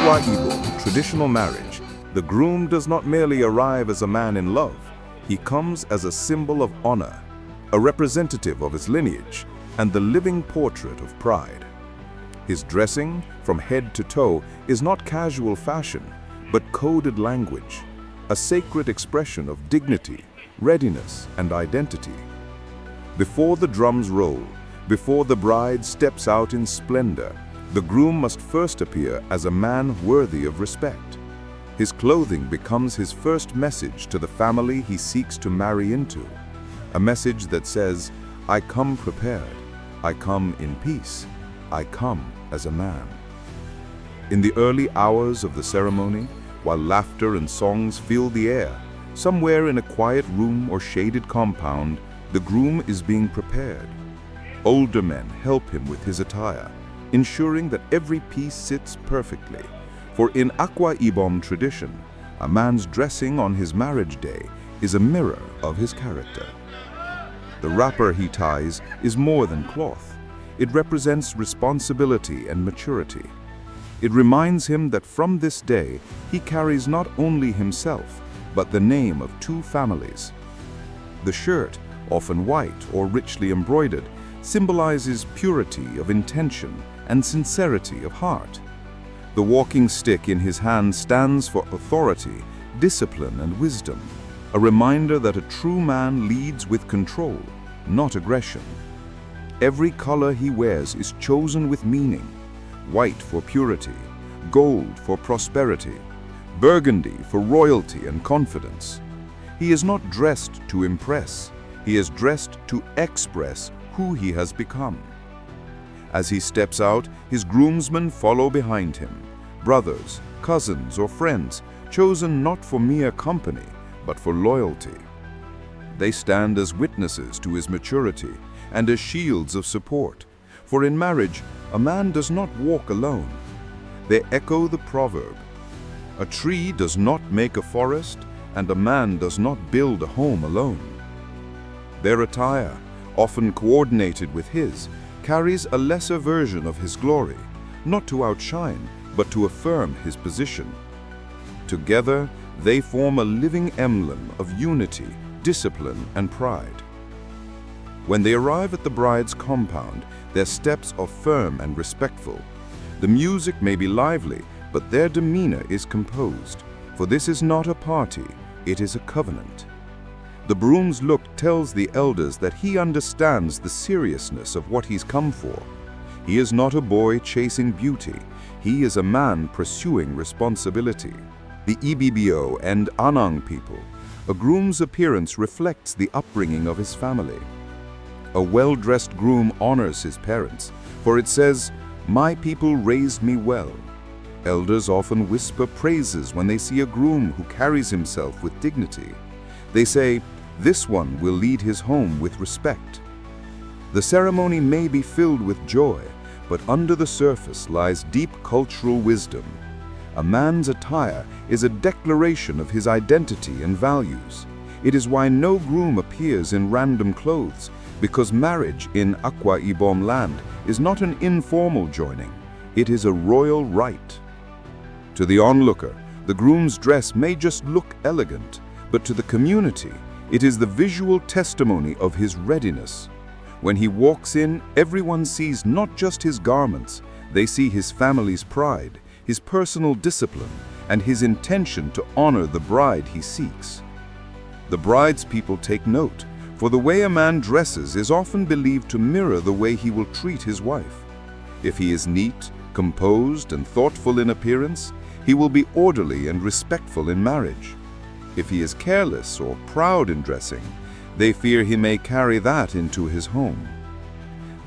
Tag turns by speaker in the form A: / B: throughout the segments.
A: Akwa Ibom, traditional marriage, the groom does not merely arrive as a man in love, he comes as a symbol of honor, a representative of his lineage, and the living portrait of pride. His dressing, from head to toe, is not casual fashion, but coded language, a sacred expression of dignity, readiness, and identity. Before the drums roll, before the bride steps out in splendor, the groom must first appear as a man worthy of respect. His clothing becomes his first message to the family he seeks to marry into, a message that says, "I come prepared, I come in peace, I come as a man." In the early hours of the ceremony, while laughter and songs fill the air, somewhere in a quiet room or shaded compound, the groom is being prepared. Older men help him with his attire, ensuring that every piece sits perfectly. For in Akwa Ibom tradition, a man's dressing on his marriage day is a mirror of his character. The wrapper he ties is more than cloth. It represents responsibility and maturity. It reminds him that from this day, he carries not only himself, but the name of two families. The shirt, often white or richly embroidered, symbolizes purity of intention and sincerity of heart. The walking stick in his hand stands for authority, discipline, and wisdom, a reminder that a true man leads with control, not aggression. Every color he wears is chosen with meaning: white for purity, gold for prosperity, burgundy for royalty and confidence. He is not dressed to impress, he is dressed to express who he has become. As he steps out, his groomsmen follow behind him, brothers, cousins, or friends, chosen not for mere company, but for loyalty. They stand as witnesses to his maturity and as shields of support, for in marriage, a man does not walk alone. They echo the proverb, "A tree does not make a forest, and a man does not build a home alone." Their attire, often coordinated with his, carries a lesser version of his glory, not to outshine, but to affirm his position. Together, they form a living emblem of unity, discipline, and pride. When they arrive at the bride's compound, their steps are firm and respectful. The music may be lively, but their demeanor is composed, for this is not a party, it is a covenant. The groom's look tells the elders that he understands the seriousness of what he's come for. He is not a boy chasing beauty, he is a man pursuing responsibility. The Ibibio and Anang people, a groom's appearance reflects the upbringing of his family. A well-dressed groom honors his parents, for it says, "My people raised me well." Elders often whisper praises when they see a groom who carries himself with dignity. They say, "This one will lead his home with respect." The ceremony may be filled with joy, but under the surface lies deep cultural wisdom. A man's attire is a declaration of his identity and values. It is why no groom appears in random clothes, because marriage in Akwa Ibom land is not an informal joining, it is a royal rite. To the onlooker, the groom's dress may just look elegant, but to the community, it is the visual testimony of his readiness. When he walks in, everyone sees not just his garments, they see his family's pride, his personal discipline, and his intention to honor the bride he seeks. The bride's people take note, for the way a man dresses is often believed to mirror the way he will treat his wife. If he is neat, composed, and thoughtful in appearance, he will be orderly and respectful in marriage. If he is careless or proud in dressing, they fear he may carry that into his home.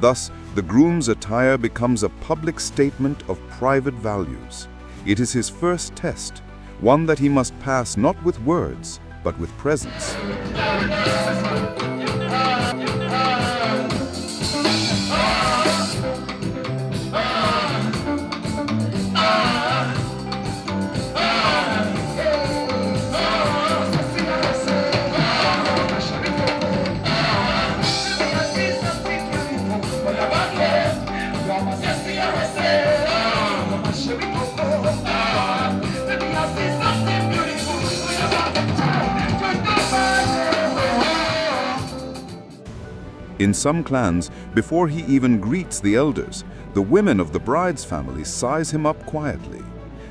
A: Thus, the groom's attire becomes a public statement of private values. It is his first test, one that he must pass not with words, but with presence.
B: In some clans, before he even greets the elders, the women of the bride's family size him up quietly.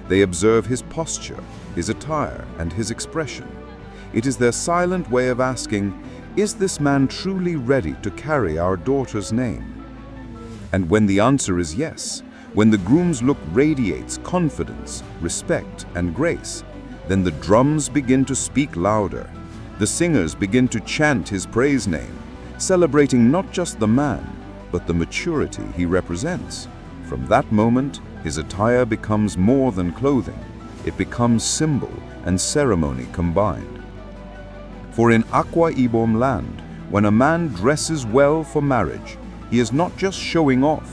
B: They observe his posture, his attire, and his expression. It is their silent way of asking, "Is this man truly ready to carry our daughter's name?" And when the answer is yes, when the groom's look radiates confidence, respect, and grace, then the drums begin to speak louder. The singers begin to chant his praise name, celebrating not just the man, but the maturity he represents. From that moment, his attire becomes more than clothing. It becomes symbol and ceremony combined. For in Akwa Ibom land, when a man dresses well for marriage, he is not just showing off.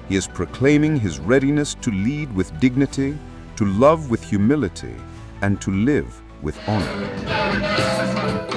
B: He is proclaiming his readiness to lead with dignity, to love with humility, and to live with honor.